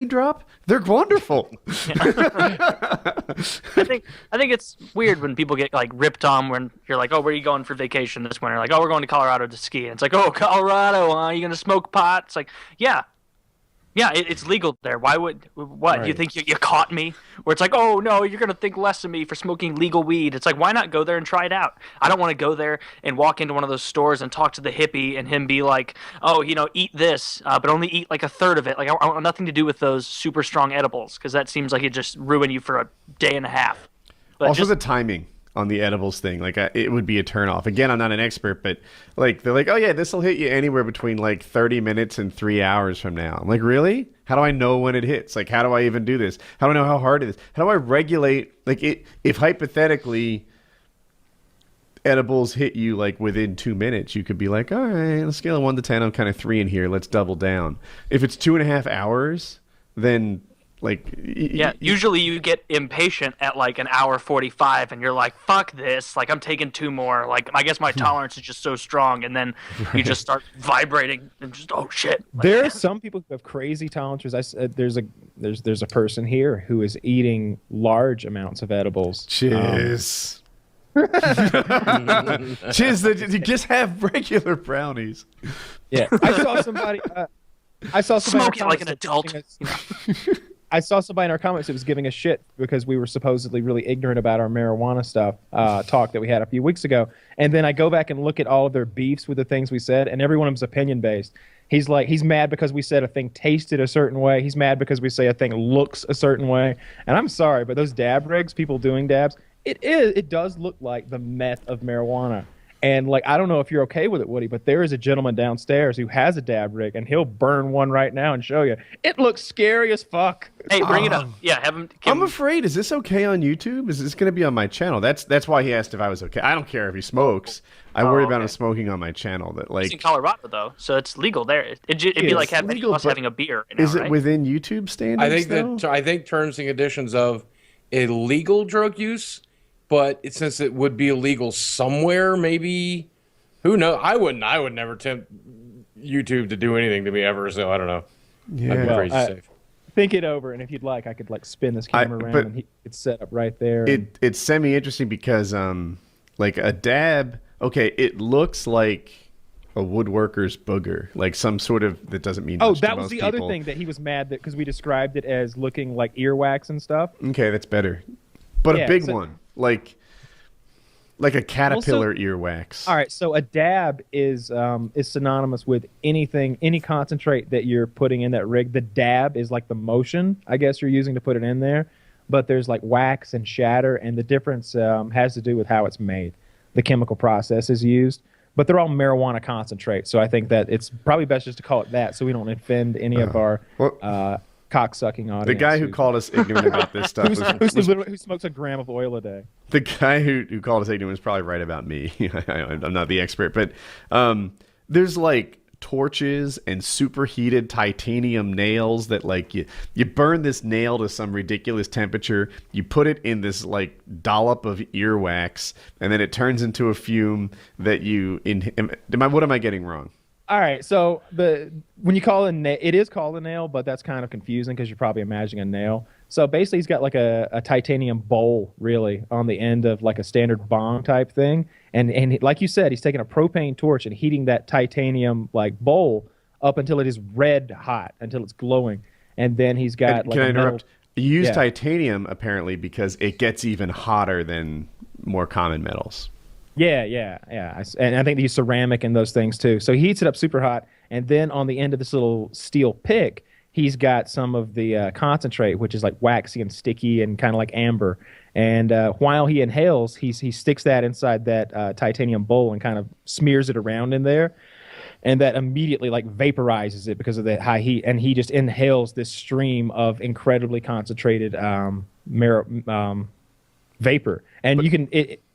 drop? They're wonderful. I think it's weird when people get like ripped on when you're like, oh, where are you going for vacation this winter? Like, oh, we're going to Colorado to ski. And it's like, oh, Colorado, huh? You gonna smoke pot? It's like, yeah, yeah, it's legal there. Why would what? You Right. think you caught me? Where it's like, oh no, you're gonna think less of me for smoking legal weed. It's like, why not go there and try it out? I don't want to go there and walk into one of those stores and talk to the hippie and him be like, oh, eat this, but only eat like a third of it. Like I want nothing to do with those super strong edibles because that seems like it just ruin you for a day and a half. But Also, just the timing on the edibles thing, like it would be a turnoff. Again, I'm not an expert, but like they're like, oh yeah, this will hit you anywhere between like 30 minutes and 3 hours from now. I'm like, really? How do I know when it hits? Like, how do I even do this? How do I know how hard it is? How do I regulate? Like, if hypothetically edibles hit you like within 2 minutes, you could be like, all right, on a scale of 1 to 10, I'm kind of 3 in here. Let's double down. If it's 2.5 hours, then like, yeah, usually you get impatient at like an hour 45 and you're like, fuck this. Like, I'm taking two more. Like, I guess my tolerance is just so strong. And then you just start vibrating and just, oh shit. Like, There are some people who have crazy tolerances. There's a person here who is eating large amounts of edibles. Chiz. Chiz, you just have regular brownies. Yeah, I saw somebody. I saw somebody in smoke it our like an comments adult. giving us- I saw somebody in our comments that was giving us shit because we were supposedly really ignorant about our marijuana stuff talk that we had a few weeks ago. And then I go back and look at all of their beefs with the things we said, and every one of them's opinion based. He's mad because we said a thing tasted a certain way. He's mad because we say a thing looks a certain way. And I'm sorry, but those dab rigs, people doing dabs, it does look like the meth of marijuana. And like, I don't know if you're okay with it, Woody, but there is a gentleman downstairs who has a dab rig, and he'll burn one right now and show you. It looks scary as fuck. Hey, bring it up. Yeah, have him. I'm afraid. Is this okay on YouTube? Is this going to be on my channel? That's why he asked if I was okay. I don't care if he smokes. I worry about him smoking on my channel. That It's in like, Colorado though, so it's legal there. It'd be like having legal, us but having a beer. Now, is it right? within YouTube standards? I think terms and conditions of illegal drug use, but since it would be illegal somewhere, maybe who knows? I would never tempt YouTube to do anything to me ever. So I don't know. Yeah. I'd be crazy I- safe. Think it over, and if you'd like, I could like spin this camera around, but and it's set up right there. and- It's semi interesting because like a dab. Okay, it looks like a woodworker's booger, like some sort of that doesn't mean. Oh, much to that was most the other people. thing that he was mad that because we described it as looking like earwax and stuff. Okay, that's better, but Yeah, a big so- one, like a caterpillar earwax. All right, so a dab is synonymous with anything, any concentrate that you're putting in that rig. The dab is like the motion, I guess, you're using to put it in there. But there's like wax and shatter, and the difference has to do with how it's made. The chemical process is used, but they're all marijuana concentrate. So I think that it's probably best just to call it that, so we don't offend any of our cock-sucking audience. The guy who called us ignorant about this stuff who smokes a gram of oil a day. the guy who called us ignorant was probably right about me. I'm not the expert, but there's like torches and superheated titanium nails that like you burn this nail to some ridiculous temperature, you put it in this like dollop of earwax, and then it turns into a fume that what am I getting wrong? All right, so when you call it is called a nail, but that's kind of confusing because you're probably imagining a nail. So basically, he's got like a titanium bowl, really, on the end of like a standard bong type thing, and like you said, he's taking a propane torch and heating that titanium like bowl up until it is red hot, until it's glowing, and then he's got like Can I a metal- interrupt? You use Yeah. titanium apparently because it gets even hotter than more common metals. Yeah. And I think they use ceramic and those things too. So he heats it up super hot, and then on the end of this little steel pick, he's got some of the concentrate, which is like waxy and sticky and kind of like amber. And while he inhales, he sticks that inside that titanium bowl and kind of smears it around in there. And that immediately like vaporizes it because of that high heat. And he just inhales this stream of incredibly concentrated vapor. And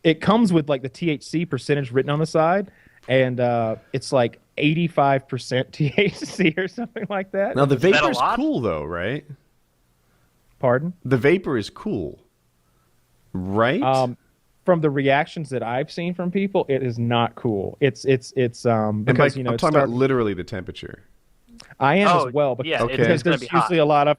it comes with like the THC percentage written on the side, and it's like 85% THC or something like that. Now the that a vapor is lot? cool though, right? Pardon? The vapor is cool, right? From the reactions that I've seen from people, it is not cool. It's and because I'm it talking about starts- literally the temperature. I am Oh, as well, because, yeah, Okay. because it's gonna there's be hot. usually a lot of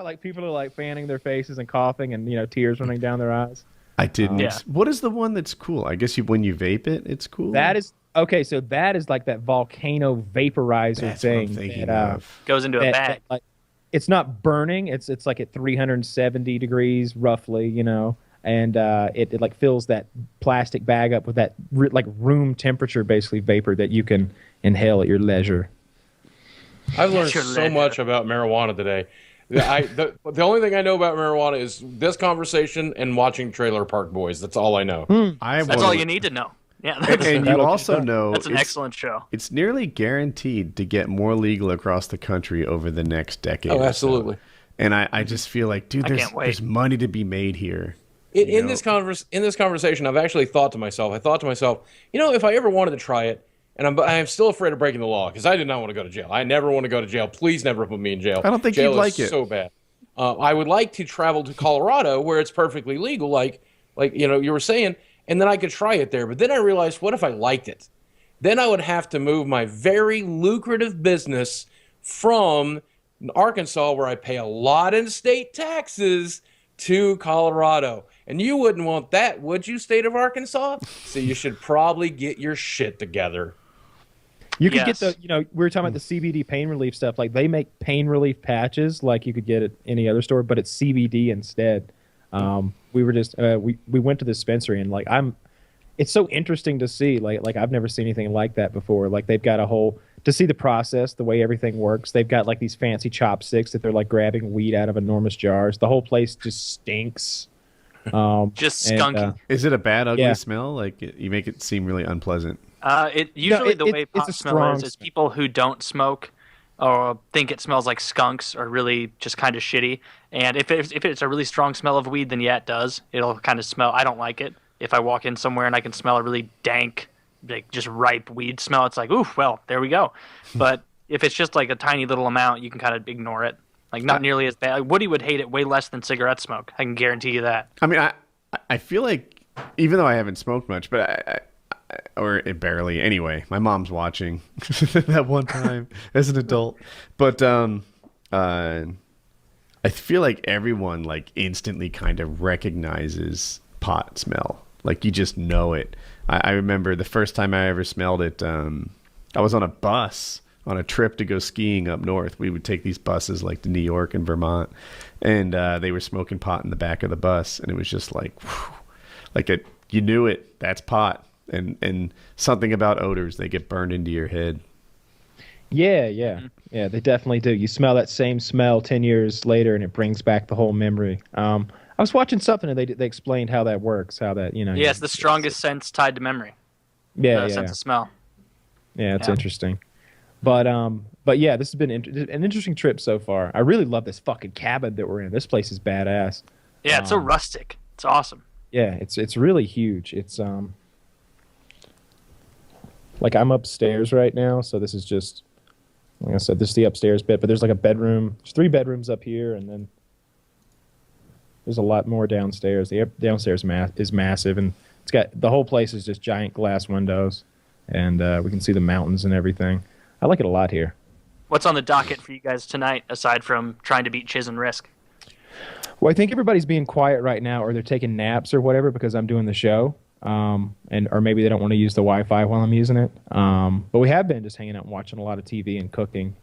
like people are like fanning their faces and coughing and tears running down their eyes. I didn't. Yeah. What is the one that's cool? I guess when you vape it, it's cool. That is okay. So that is like that volcano vaporizer That's thing. what I'm thinking that, of. Goes into a bag. like, it's not burning. It's like at 370 degrees roughly, and it like fills that plastic bag up with that like room temperature basically vapor that you can inhale at your leisure. I've learned your so leisure. much about marijuana today. The only thing I know about marijuana is this conversation and watching Trailer Park Boys. That's all I know. That's all you need to know. Yeah, And you That'll also be know that's an it's- excellent show. It's nearly guaranteed to get more legal across the country over the next decade. Oh, or so. absolutely. And I just feel like, dude, can't wait. there's money to be made here. In this conversation, I've actually thought to myself, if I ever wanted to try it, and I'm still afraid of breaking the law because I did not want to go to jail. I never want to go to jail. Please never put me in jail. I don't think jail you'd like is it. so bad. I would like to travel to Colorado where it's perfectly legal, like you were saying, and then I could try it there. But then I realized, what if I liked it? Then I would have to move my very lucrative business from Arkansas, where I pay a lot in state taxes, to Colorado. And you wouldn't want that, would you, state of Arkansas? So you should probably get your shit together. You could Yes. get we were talking about the CBD pain relief stuff. Like they make pain relief patches, like you could get at any other store, but it's CBD instead. We were just we went to the dispensary and it's so interesting to see. Like I've never seen anything like that before. Like they've got to see the process, the way everything works. They've got like these fancy chopsticks that they're like grabbing weed out of enormous jars. The whole place just stinks. Just and, skunky. Is it a bad, ugly Yeah. smell? Like you make it seem really unpleasant. It usually the way it's pot a smell strong is people who don't smoke or think it smells like skunks are really just kind of shitty. And if it's a really strong smell of weed, then yeah, it does. It'll kind of smell. I don't like it. If I walk in somewhere and I can smell a really dank, like just ripe weed smell, it's like, ooh, well, there we go. But if it's just like a tiny little amount, you can kind of ignore it. Like not nearly as bad. Like, Woody would hate it way less than cigarette smoke. I can guarantee you that. I mean, I feel like, even though I haven't smoked much, but or barely anyway, my mom's watching that one time as an adult. But I feel like everyone like instantly kind of recognizes pot smell. Like you just know it. I remember the first time I ever smelled it. I was on a bus on a trip to go skiing up north. We would take these buses like to New York and Vermont, and they were smoking pot in the back of the bus, and it was just like, whew, like you knew it. That's pot, and something about odors, they get burned into your head. Yeah, they definitely do. You smell that same smell 10 years later, and it brings back the whole memory. I was watching something, and they explained how that works. How that Yeah, it's the strongest sense tied to memory. Yeah, Sense of smell. yeah, it's Yeah. interesting. But yeah, this has been an interesting trip so far. I really love this fucking cabin that we're in. This place is badass. Yeah, it's so rustic. It's awesome. Yeah, it's really huge. It's like I'm upstairs right now, so this is just like I said, this is the upstairs bit. But there's like a bedroom. There's 3 bedrooms up here, and then there's a lot more downstairs. The downstairs is massive, and it's got the whole place is just giant glass windows, and we can see the mountains and everything. I like it a lot here. What's on the docket for you guys tonight, aside from trying to beat Chiz and Risk? Well, I think everybody's being quiet right now, or they're taking naps or whatever because I'm doing the show, or maybe they don't want to use the Wi-Fi while I'm using it. But we have been just hanging out and watching a lot of TV and cooking.